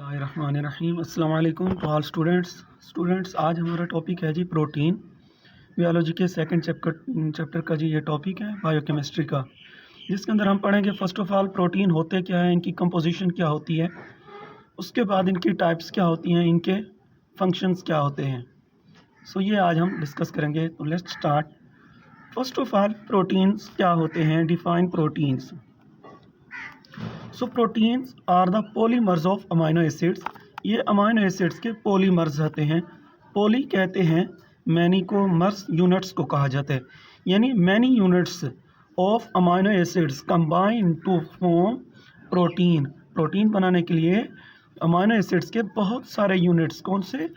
बिस्मिल्लाहिर्रहमानिर्रहीम। अस्सलाम वालेकुम टू ऑल स्टूडेंट्स आज हमारा टॉपिक है जी प्रोटीन। बायोलॉजी के सेकंड चैप्टर का जी ये टॉपिक है बायोकेमिस्ट्री का, जिसके अंदर हम पढ़ेंगे फर्स्ट ऑफ ऑल प्रोटीन होते क्या है, इनकी कंपोजिशन क्या होती है, उसके बाद इनकी टाइप्स क्या होती हैं, इनके फंक्शंस क्या होते हैं। सो ये आज हम डिस्कस करेंगे। तो let's start. First of all proteins क्या होते हैं, define proteins. So proteins are the polymers of amino acids. ये अमाइनो एसिड्स के पॉलीमर्स होते हैं। पॉली कहते हैं मैनी को, मर्स यूनिट्स को कहा जाता है, यानी many units of amino acids combine to form protein. Protein बनाने के लिए अमाइनो एसिड्स के बहुत सारे यूनिट्स, कौन से,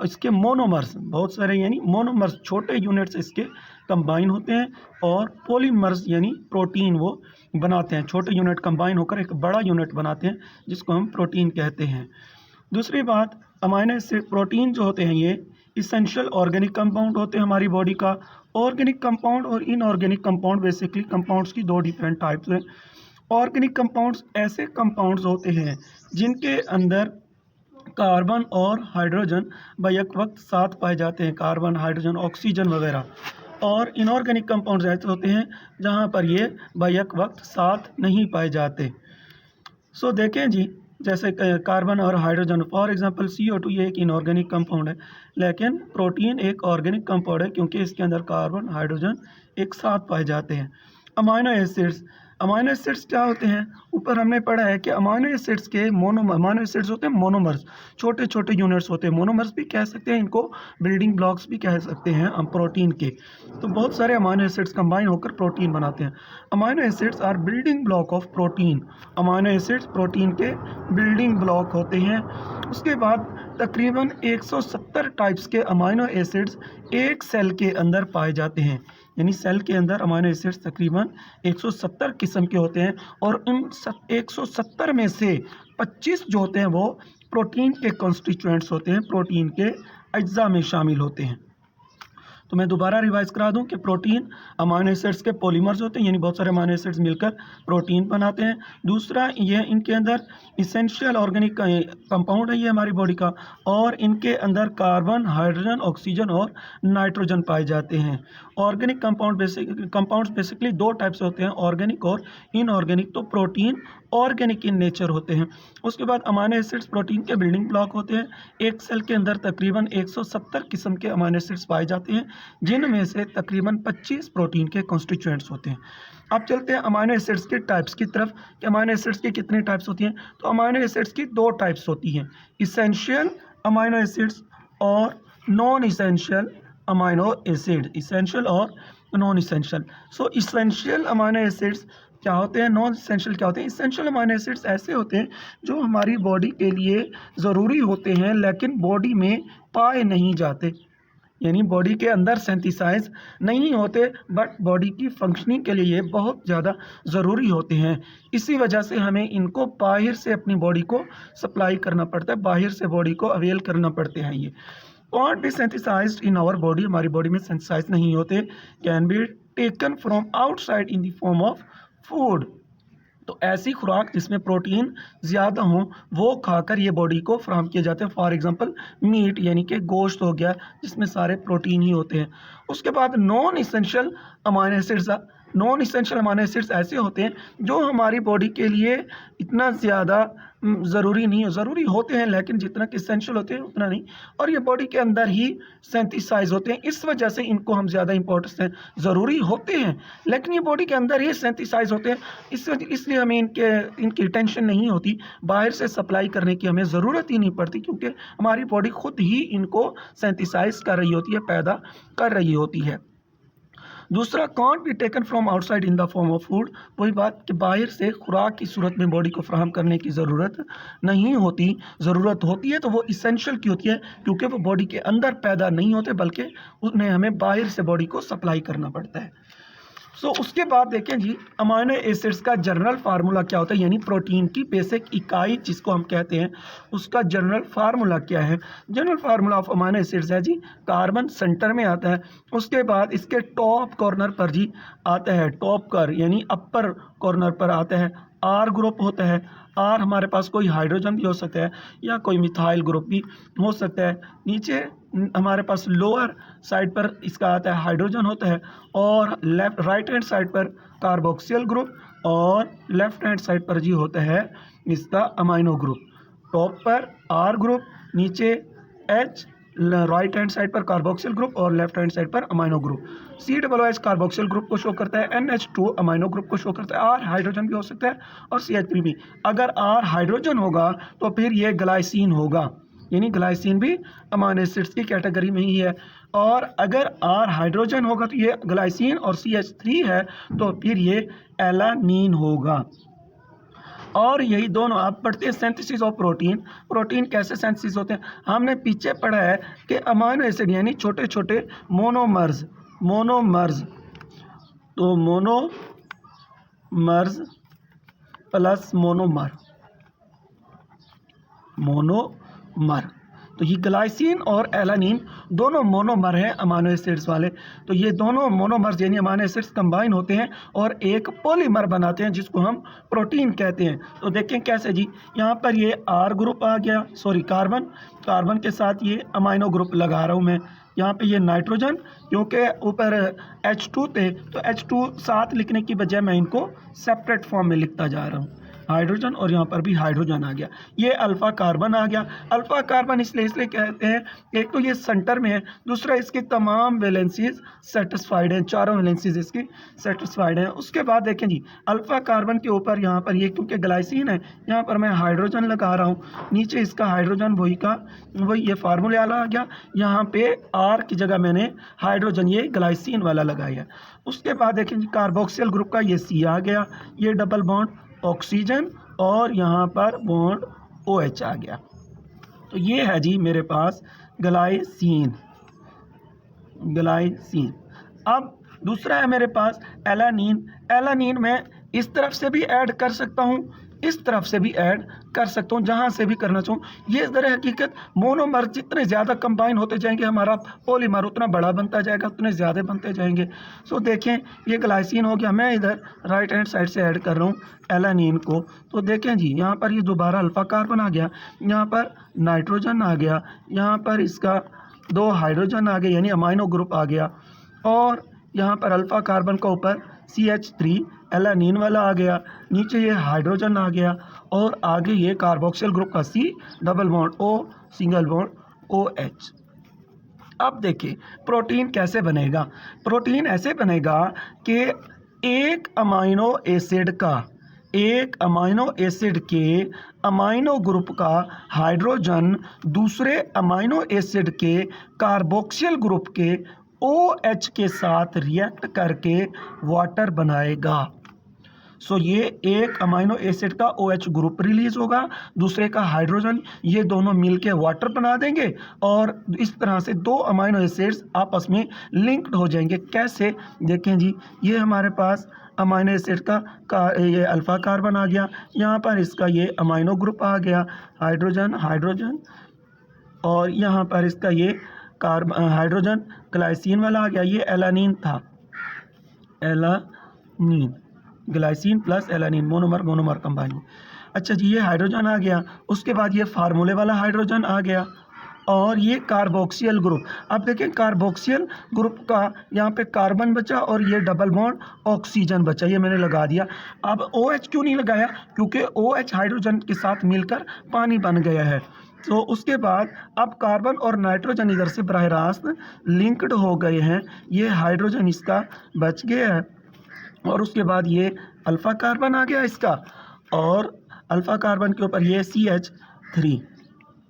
इसके मोनोमर्स, बहुत सारे यानी मोनोमर्स, छोटे यूनिट्स इसके कंबाइन होते हैं और पॉलीमर्स यानी प्रोटीन वो बनाते हैं। छोटे यूनिट कंबाइन होकर एक बड़ा यूनिट बनाते हैं जिसको हम प्रोटीन कहते हैं। दूसरी बात, अमाइनो एसिड प्रोटीन जो होते हैं ये इसेंशियल ऑर्गेनिक कंपाउंड होते हैं हमारी बॉडी का। ऑर्गेनिक कंपाउंड और इनऑर्गेनिक कंपाउंड, बेसिकली कंपाउंड्स की दो डिफरेंट टाइप्स हैं। ऑर्गेनिक कंपाउंड्स ऐसे कंपाउंड्स होते हैं जिनके अंदर कार्बन और हाइड्रोजन बैक वक्त साथ पाए जाते हैं, कार्बन, हाइड्रोजन, ऑक्सीजन वगैरह। और इनऑर्गेनिक कंपाउंड्स ऐसे होते हैं जहाँ पर ये बैक वक्त साथ नहीं पाए जाते। सो देखें जी, जैसे कार्बन और हाइड्रोजन, फॉर एग्जांपल CO2 ये एक इनऑर्गेनिक कंपाउंड है, लेकिन प्रोटीन एक ऑर्गेनिक कंपाउंड है क्योंकि इसके अंदर कार्बन, हाइड्रोजन एक साथ पाए जाते हैं। अमाइनो एसिड्स क्या होते हैं, ऊपर हमने पढ़ा है कि अमाइनो एसिड्स के अमाइनो एसिड्स होते हैं मोनोमर्स, छोटे छोटे यूनिट्स होते हैं। मोनोमर्स भी कह सकते हैं इनको, बिल्डिंग ब्लॉक्स भी कह सकते हैं हम प्रोटीन के। तो बहुत सारे अमाइनो एसिड्स कंबाइन होकर प्रोटीन बनाते हैं। Amino acids are building block of protein. Amino acids protein के बिल्डिंग ब्लॉक होते हैं। उसके बाद तकरीबन 170 टाइप्स के अमाइनो एसिड्स एक सेल के अंदर पाए जाते हैं, यानी सेल के अंदर अमाइनो एसिड्स तकरीबन 170 किस्म के होते हैं और इन 170 में से 25 जो होते हैं वो प्रोटीन के कॉन्स्टिट्यूएंट्स होते हैं, प्रोटीन के अज्जा में शामिल होते हैं। तो मैं दोबारा रिवाइज करा दूं कि प्रोटीन अमाइनो एसिड्स के पॉलीमर्स होते हैं, यानी बहुत सारे अमाइनो एसिड्स मिलकर प्रोटीन बनाते हैं। दूसरा, ये इनके अंदर इसेंशियल ऑर्गेनिक कंपाउंड है ये हमारी बॉडी का, और इनके अंदर कार्बन, हाइड्रोजन, ऑक्सीजन और नाइट्रोजन पाए जाते हैं। ऑर्गेनिक कंपाउंड्स बेसिकली दो टाइप्स होते हैं, ऑर्गेनिक और इनऑर्गेनिक। तो प्रोटीन ऑर्गेनिक इन नेचर होते हैं। उसके बाद अमाइनो एसिड्स प्रोटीन के बिल्डिंग ब्लॉक होते हैं। एक सेल के अंदर तकरीबन 170 किस्म के अमाइनो एसिड्स पाए जाते हैं, जिनमें से तकरीबन 25 प्रोटीन के कॉन्स्टिट्यूएंट्स होते हैं। अब चलते हैं अमाइनो एसिड्स के टाइप्स की तरफ कि अमाइनो एसिड्स की कितने टाइप्स होती हैं। तो अमाइनो एसिड्स की दो टाइप्स होती हैं, इसेंशियल अमाइनो एसिड्स और non essential amino acid, essential और नॉन इसेंशियल। सो इसेंशियल अमाइनो एसिड्स क्या होते हैं, नॉन इसेंशियल क्या होते हैं। इसेंशियल अमाइनो एसिड्स ऐसे होते हैं जो हमारी बॉडी के लिए ज़रूरी होते हैं लेकिन बॉडी में पाए नहीं जाते, यानी बॉडी के अंदर सिंथेसाइज नहीं होते, बट बॉडी की फंक्शनिंग के लिए ये बहुत ज़्यादा ज़रूरी होते हैं। इसी वजह से हमें इनको बाहर से अपनी बॉडी को सप्लाई करना पड़ता है, बाहर से बॉडी को अवेल करना पड़ते हैं। ये can't be synthesized in our body, हमारी बॉडी में सिंथेसाइज नहीं होते। Can be taken from outside in the form of food. तो ऐसी खुराक जिसमें प्रोटीन ज़्यादा हो वो खाकर ये बॉडी को फ्राहम किए जाते हैं। फॉर एग्जांपल मीट, यानी कि गोश्त हो गया, जिसमें सारे प्रोटीन ही होते हैं। उसके बाद नॉन इसेंशियल अमाइनो एसिड्स ऐसे होते हैं जो हमारी बॉडी के लिए इतना ज़्यादा ज़रूरी नहीं हो, ज़रूरी होते हैं लेकिन जितना कि इसेंशियल होते हैं उतना नहीं, और ये बॉडी के अंदर ही सिंथेसाइज होते हैं। इस वजह से इनको हम ज़्यादा इंपॉर्टेंस हैं, ज़रूरी होते हैं लेकिन ये बॉडी के अंदर ही सिंथेसाइज होते हैं। इसलिए हमें इनकी टेंशन नहीं होती, बाहर से सप्लाई करने की हमें ज़रूरत ही नहीं पड़ती क्योंकि हमारी बॉडी खुद ही इनको सिंथेसाइज कर रही होती है, पैदा कर रही होती है। दूसरा, can't be taken from outside in the form of food. वही बात कि बाहर से खुराक की सूरत में बॉडी को फ्राहम करने की ज़रूरत नहीं होती। ज़रूरत होती है तो वो इसेंशियल की होती है क्योंकि वो बॉडी के अंदर पैदा नहीं होते बल्कि उन्हें हमें बाहर से बॉडी को सप्लाई करना पड़ता है। सो उसके बाद देखें जी, अमाइनो एसिड्स का जनरल फार्मूला क्या होता है, यानी प्रोटीन की बेसिक इकाई जिसको हम कहते हैं उसका जनरल फार्मूला क्या है। General formula of amino acids है जी, कार्बन सेंटर में आता है, उसके बाद इसके टॉप कॉर्नर पर जी आता है टॉप कर, यानी अपर कॉर्नर पर आता है आर ग्रुप होता है। आर हमारे पास कोई हाइड्रोजन भी हो सकता है या कोई मिथाइल ग्रुप भी हो सकता है। नीचे हमारे पास लोअर साइड पर इसका आता है हाइड्रोजन होता है, और राइट हैंड साइड पर कार्बोक्सिल ग्रुप, और लेफ्ट हैंड साइड पर जी होता है इसका अमाइनो ग्रुप। टॉप पर आर ग्रुप, नीचे एच, राइट हैंड साइड पर कार्बोक्सिल ग्रुप और लेफ्ट हैंड साइड पर amino group. COOH carboxyl group को शो करता है, NH2 अमाइनो ग्रुप को शो करता है, R हाइड्रोजन भी हो सकता है और CH3 भी। अगर R हाइड्रोजन होगा तो फिर ये ग्लाइसिन होगा, यानी ग्लाइसिन भी अमाइनो एसिड्स की कैटेगरी में ही है। और अगर R हाइड्रोजन होगा तो ये ग्लाइसिन और CH3 है तो फिर ये एलानीन होगा। और यही दोनों आप पढ़ते हैं सिंथेसिस ऑफ प्रोटीन। प्रोटीन कैसे सिंथेसिस होते हैं हमने पीछे पढ़ा है कि अमाइनो एसिड यानी छोटे छोटे मोनोमर्स तो मोनोमर्स प्लस मोनोमर तो ये ग्लाइसिन और एलानीन दोनों मोनोमर हैं अमाइनो एसिड्स वाले। तो ये दोनों मोनोमर्स यानी अमाइनो एसिड्स कंबाइन होते हैं और एक पॉलीमर बनाते हैं जिसको हम प्रोटीन कहते हैं। तो देखें कैसे जी, यहाँ पर ये आर ग्रुप आ गया, सॉरी कार्बन के साथ ये अमाइनो ग्रुप लगा रहा हूँ मैं। यहाँ पे ये नाइट्रोजन, क्योंकि ऊपर H2 थे तो H2 साथ लिखने की बजाय मैं इनको सेपरेट फॉर्म में लिखता जा रहा हूँ, हाइड्रोजन, और यहाँ पर भी हाइड्रोजन आ गया। ये अल्फा कार्बन आ गया। अल्फा कार्बन इसलिए कहते हैं, एक तो ये सेंटर में है, दूसरा इसकी तमाम वैलेंसीज सेटिस्फाइड हैं, चारों वैलेंसीज इसकी सेटिस्फाइड हैं। उसके बाद देखें जी, अल्फा कार्बन के ऊपर यहाँ पर ये क्योंकि ग्लाइसिन है, यहाँ पर मैं हाइड्रोजन लगा रहा हूँ, नीचे इसका हाइड्रोजन वही ये फार्मूले वाला आ गया। यहाँ पे आर की जगह मैंने हाइड्रोजन ये ग्लाइसिन वाला लगाया। उसके बाद देखें जी, कार्बोक्सिल ग्रुप का ये C आ गया, ये डबल बॉन्ड ऑक्सीजन और यहाँ पर बॉन्ड OH आ गया। तो ये है जी मेरे पास ग्लाइसिन। अब दूसरा है मेरे पास एलानीन मैं इस तरफ से भी ऐड कर सकता हूँ, इस तरफ से भी ऐड कर सकता हूँ, जहाँ से भी करना चाहूँ। ये दर हकीकत मोनोमर जितने ज़्यादा कंबाइन होते जाएंगे हमारा पॉलीमर उतना बड़ा बनता जाएगा, उतने ज़्यादा बनते जाएंगे। सो देखें ये ग्लाइसिन हो गया, मैं इधर राइट हैंड साइड से ऐड कर रहा हूँ एलानीन को। तो देखें जी, यहाँ पर ये दोबारा अल्फा कार्बन आ गया, यहाँ पर नाइट्रोजन आ गया, यहाँ पर इसका 2 हाइड्रोजन आ गए यानी अमाइनो ग्रुप आ गया, और यहाँ पर अल्फा कार्बन का ऊपर CH3 एलानीन वाला आ गया, नीचे ये हाइड्रोजन आ गया, और आगे ये कार्बोक्सिल ग्रुप का C, double bond O, single bond OH। अब देखिए प्रोटीन कैसे बनेगा। प्रोटीन ऐसे बनेगा कि एक अमाइनो एसिड के अमाइनो ग्रुप का हाइड्रोजन दूसरे अमाइनो एसिड के कार्बोक्सिल ग्रुप के OH के साथ रिएक्ट करके वाटर बनाएगा। सो ये एक अमाइनो एसिड का OH ग्रुप रिलीज होगा, दूसरे का हाइड्रोजन, ये दोनों मिलके वाटर बना देंगे, और इस तरह से 2 अमाइनो एसिड्स आपस में लिंक्ड हो जाएंगे। कैसे देखें जी, ये हमारे पास अमाइनो एसिड का ये अल्फा कार्बन आ गया, यहाँ पर इसका ये अमाइनो ग्रुप आ गया हाइड्रोजन, और यहाँ पर इसका ये हाइड्रोजन ग्लाइसिन वाला आ गया, ये एलानीन था, glycine plus alanine, monomer combine. अच्छा जी, ये हाइड्रोजन आ गया, उसके बाद ये फार्मूले वाला हाइड्रोजन आ गया, और ये कार्बोक्सिल ग्रुप। अब देखें कार्बोक्सिल ग्रुप का यहाँ पे कार्बन बचा और ये डबल बॉन्ड ऑक्सीजन बचा, ये मैंने लगा दिया। अब OH क्यों नहीं लगाया, क्योंकि OH हाइड्रोजन के साथ मिलकर पानी बन गया है। तो उसके बाद अब कार्बन और नाइट्रोजन इधर से बराह रास्त लिंक्ड हो गए हैं, ये हाइड्रोजन इसका बच गया है, और उसके बाद ये अल्फा कार्बन आ गया इसका, और अल्फा कार्बन के ऊपर ये CH3,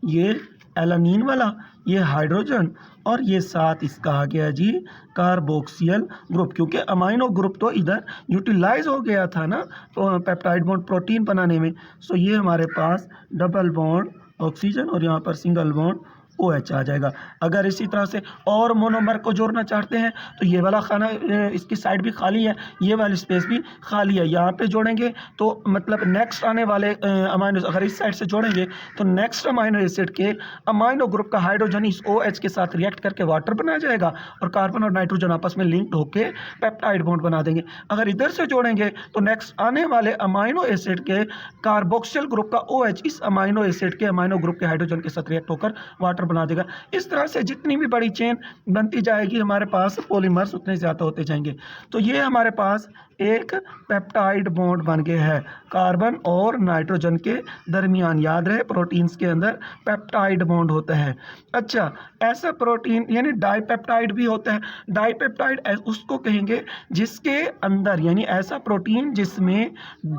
ये एलानीन वाला, ये हाइड्रोजन, और ये साथ इसका आ गया जी कार्बोक्सिल ग्रुप, क्योंकि अमाइनो ग्रुप तो इधर यूटिलाइज हो गया था ना तो पेप्टाइड बॉन्ड प्रोटीन बनाने में। सो ये हमारे पास डबल बॉन्ड ऑक्सीजन और यहाँ पर सिंगल बॉन्ड OH आ जाएगा। अगर इसी तरह से और मोनोमर को जोड़ना चाहते हैं तो ये वाला खाना इसकी साइड भी खाली है, ये वाली स्पेस भी खाली है, यहाँ पे जोड़ेंगे तो मतलब नेक्स्ट आने वाले अमाइनो, अगर इस साइड से जोड़ेंगे तो नेक्स्ट अमाइनो एसिड के अमाइनो ग्रुप का हाइड्रोजन इस OH के साथ रिएक्ट करके वाटर बना जाएगा और कार्बन और नाइट्रोजन आपस में लिंक्ड होकर पेप्टाइड बॉन्ड बना देंगे। अगर इधर से जोड़ेंगे तो नेक्स्ट आने वाले अमाइनो एसिड के कार्बोक्सिल ग्रुप का OH इस अमाइनो एसिड के अमाइनो ग्रुप के हाइड्रोजन के साथ रिएक्ट होकर वाटर बना देगा। इस तरह से जितनी भी बड़ी चेन बनती जाएगी हमारे पास पॉलीमर्स उतने ज़्यादा होते जाएंगे। तो ये हमारे पास एक पेप्टाइड बॉन्ड बन गया है कार्बन और नाइट्रोजन के दरमियान। याद रहे प्रोटीन्स के अंदर पेप्टाइड बॉन्ड होता है। अच्छा, ऐसा प्रोटीन यानी डाइपेप्टाइड भी होता है। डाइपेप्टाइड उसको कहेंगे जिसके अंदर यानी ऐसा प्रोटीन जिसमें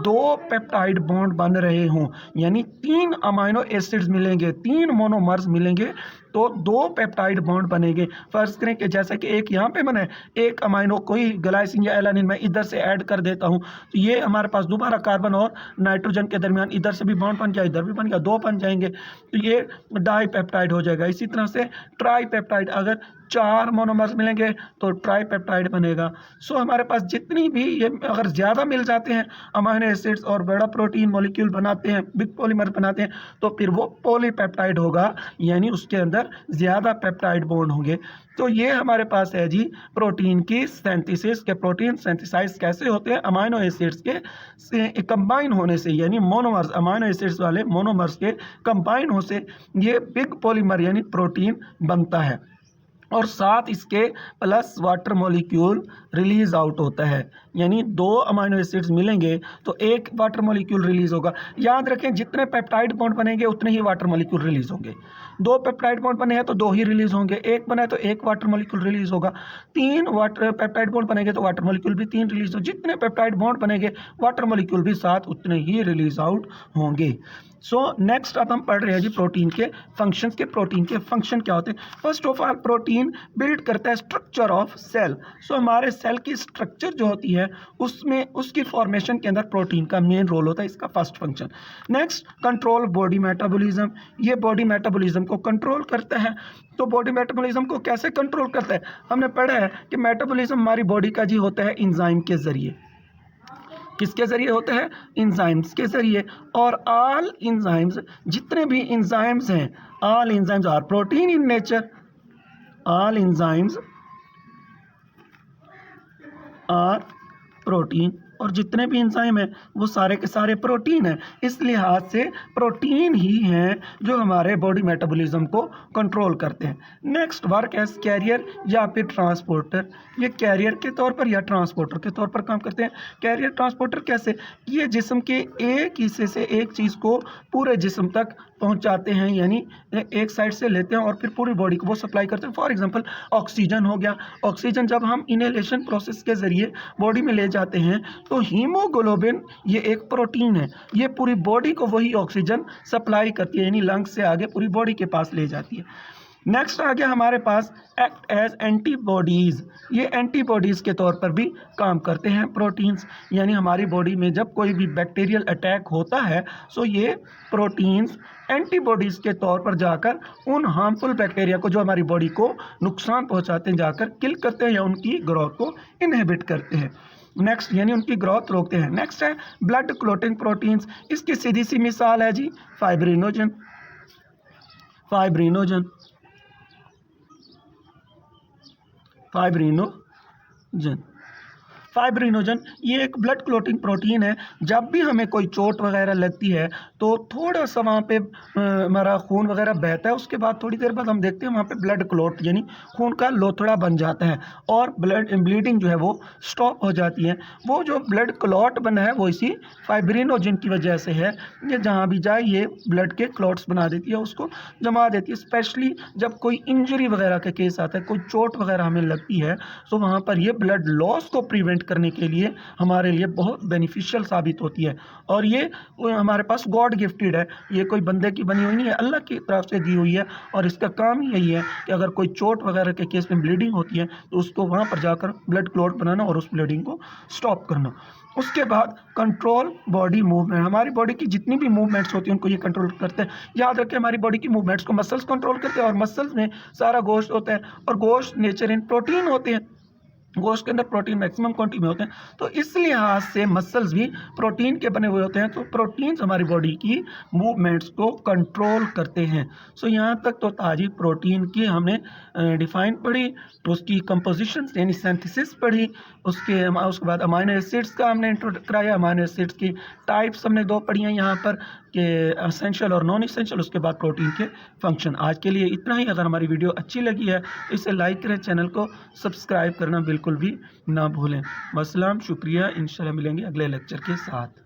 2 पेप्टाइड बॉन्ड बन रहे हों, यानी 3 अमाइनो एसिड्स मिलेंगे, 3 मोनोमर्स मिलेंगे तो 2 पेप्टाइड बॉन्ड बनेंगे। फर्ज करें कि जैसा कि एक यहाँ पे बना है, एक अमाइनो कोई ग्लाइसिन या एलानिन मैं इधर से ऐड कर देता हूँ तो ये हमारे पास दोबारा कार्बन और नाइट्रोजन के दरमियान इधर से भी बॉन्ड बन गया, इधर भी बन गया, 2 बन जाएंगे तो ये डाइपेप्टाइड हो जाएगा। इसी तरह से ट्राईपेप्टाइड, अगर 4 मोनोमर्स मिलेंगे तो ट्राईपेप्टाइड बनेगा। सो हमारे पास जितनी भी ये अगर ज़्यादा मिल जाते हैं अमाइनो एसिड्स और बड़ा प्रोटीन मॉलिक्यूल बनाते हैं, बिग पॉलीमर बनाते हैं, तो फिर वो पॉलीपेप्टाइड होगा, यानी उसके अंदर ज़्यादा पेप्टाइड बॉन्ड होंगे। तो ये हमारे पास है जी प्रोटीन की सिंथेसिस के, प्रोटीन सिंथेसाइज कैसे होते हैं अमाइनो एसिड्स के से कंबाइन होने से, यानी मोनोमर्स अमाइनो एसिड्स वाले मोनोमर्स के कंबाइन होने से ये बिग पॉलीमर यानी प्रोटीन बनता है और साथ इसके plus water molecule release out होता है, यानी 2 अमाइनो एसिड्स मिलेंगे तो एक वाटर मॉलिक्यूल रिलीज होगा। याद रखें जितने पेप्टाइड बॉन्ड बनेंगे उतने ही वाटर मॉलिक्यूल रिलीज होंगे। 2 पेप्टाइड बॉन्ड बने हैं तो 2 ही रिलीज होंगे, एक बना है तो 1 वाटर मॉलिक्यूल रिलीज होगा, 3 वाटर पेप्टाइड बॉन्ड बनेंगे तो वाटर मॉलिक्यूल भी 3 रिलीज हो। जितने पेप्टाइड बॉन्ड बनेंगे वाटर मॉलिक्यूल भी साथ उतने ही रिलीज आउट होंगे। सो नेक्स्ट अब हम पढ़ रहे हैं जी प्रोटीन के फंक्शंस के। प्रोटीन के फंक्शन क्या होते हैं? First of all protein build करता है स्ट्रक्चर ऑफ सेल। सो हमारे सेल की स्ट्रक्चर जो होती है उसमें उसकी फॉर्मेशन के अंदर प्रोटीन का मेन रोल होता है, इसका first function. Next control body metabolism, ये बॉडी मेटाबॉलिज्म को कंट्रोल करता है। तो बॉडी मेटाबॉलिज्म को कैसे कंट्रोल करता है? हमने पढ़ा है कि मेटाबॉलिज्म हमारी बॉडी का जी होता है इंजाइम के जरिए। किसके जरिए होता है? इंजाइम्स के जरिए। और ऑल इंजाइम्स, जितने भी इंजाइम्स हैं, all enzymes are protein in nature. All enzymes are protein, और जितने भी एंजाइम हैं वो सारे के सारे प्रोटीन हैं। इस लिहाज से प्रोटीन ही हैं जो हमारे बॉडी मेटाबॉलिज्म को कंट्रोल करते हैं। नेक्स्ट वर्क एज कैरियर या फिर ट्रांसपोर्टर, ये कैरियर के तौर पर या ट्रांसपोर्टर के तौर पर काम करते हैं। कैरियर ट्रांसपोर्टर कैसे? ये जिस्म के एक हिस्से से एक चीज़ को पूरे जिस्म तक पहुंचाते हैं, यानी एक साइड से लेते हैं और फिर पूरी बॉडी को वो सप्लाई करते हैं। फॉर एग्जांपल ऑक्सीजन हो गया, ऑक्सीजन जब हम इनहेलेशन प्रोसेस के ज़रिए बॉडी में ले जाते हैं तो हीमोग्लोबिन ये एक प्रोटीन है, ये पूरी बॉडी को वही ऑक्सीजन सप्लाई करती है, यानी लंग्स से आगे पूरी बॉडी के पास ले जाती है। नेक्स्ट आ गया हमारे पास एक्ट एज एंटीबॉडीज़, ये एंटीबॉडीज़ के तौर पर भी काम करते हैं प्रोटीन्स, यानी हमारी बॉडी में जब कोई भी बैक्टीरियल अटैक होता है सो ये प्रोटीन्स एंटीबॉडीज़ के तौर पर जाकर उन हार्मफुल बैक्टीरिया को जो हमारी बॉडी को नुकसान पहुंचाते हैं जाकर किल करते हैं या उनकी ग्रोथ को इनहिबिट करते हैं। नेक्स्ट यानी उनकी ग्रोथ रोकते हैं। नेक्स्ट है ब्लड क्लॉटिंग प्रोटीन्स, इसकी सीधी सी मिसाल है जी फाइब्रिनोजन। फाइब्रिनोजन फाइब्रिनोजन ये एक ब्लड क्लॉटिंग प्रोटीन है। जब भी हमें कोई चोट वगैरह लगती है तो थोड़ा सा वहाँ पे हमारा खून वगैरह बहता है, उसके बाद थोड़ी देर बाद हम देखते हैं वहाँ पे ब्लड क्लॉट यानी खून का लोथड़ा बन जाता है और ब्लीडिंग जो है वो स्टॉप हो जाती है। वो जो ब्लड क्लॉट बना है वो इसी फाइब्रिनोजन की वजह से है। ये जहाँ भी जाए ये ब्लड के क्लॉट्स बना देती है, उसको जमा देती है। स्पेशली जब कोई इंजरी वगैरह का केस आता है, कोई चोट वगैरह हमें लगती है तो वहाँ पर ये ब्लड लॉस को प्रिवेंट करने के लिए हमारे लिए बहुत बेनिफिशियल साबित होती है। और ये हमारे पास गॉड गिफ्टेड है, ये कोई बंदे की बनी हुई नहीं है, अल्लाह की तरफ से दी हुई है। और इसका काम ही यही है कि अगर कोई चोट वगैरह के केस में ब्लीडिंग होती है तो उसको वहाँ पर जाकर ब्लड क्लॉट बनाना और उस ब्लीडिंग को स्टॉप करना। उसके बाद कंट्रोल बॉडी मूवमेंट, हमारी बॉडी की जितनी भी मूवमेंट्स होती हैं उनको ये कंट्रोल करते हैं। याद रखें हमारी बॉडी की मूवमेंट्स को मसल्स कंट्रोल करते हैं और मसल्स में सारा गोश्त होता है और गोश्त नेचर इन प्रोटीन होते हैं, गोश्त के अंदर प्रोटीन मैक्सिमम क्वांटिटी में होते हैं, तो इस लिहाज से मसल्स भी प्रोटीन के बने हुए होते हैं। तो प्रोटीन्स हमारी बॉडी की मूवमेंट्स को कंट्रोल करते हैं। सो यहाँ तक तो ताजी प्रोटीन की हमने डिफाइन पढ़ी, उसकी कंपोजिशन यानी सिंथेसिस पढ़ी, उसके बाद अमाइनो एसिड्स का हमने इंट्रोड कराया, अमाइनो एसिड्स की टाइप्स हमने 2 पढ़ी हैं यहाँ पर कि एसेंशियल और नॉन एसेंशियल, उसके बाद प्रोटीन के फंक्शन। आज के लिए इतना ही। अगर हमारी वीडियो अच्छी लगी है तो इसे लाइक करें, चैनल को सब्सक्राइब करना बिल्कुल भी ना भूलें। वस्सलाम, शुक्रिया, इंशाल्लाह मिलेंगे अगले लेक्चर के साथ।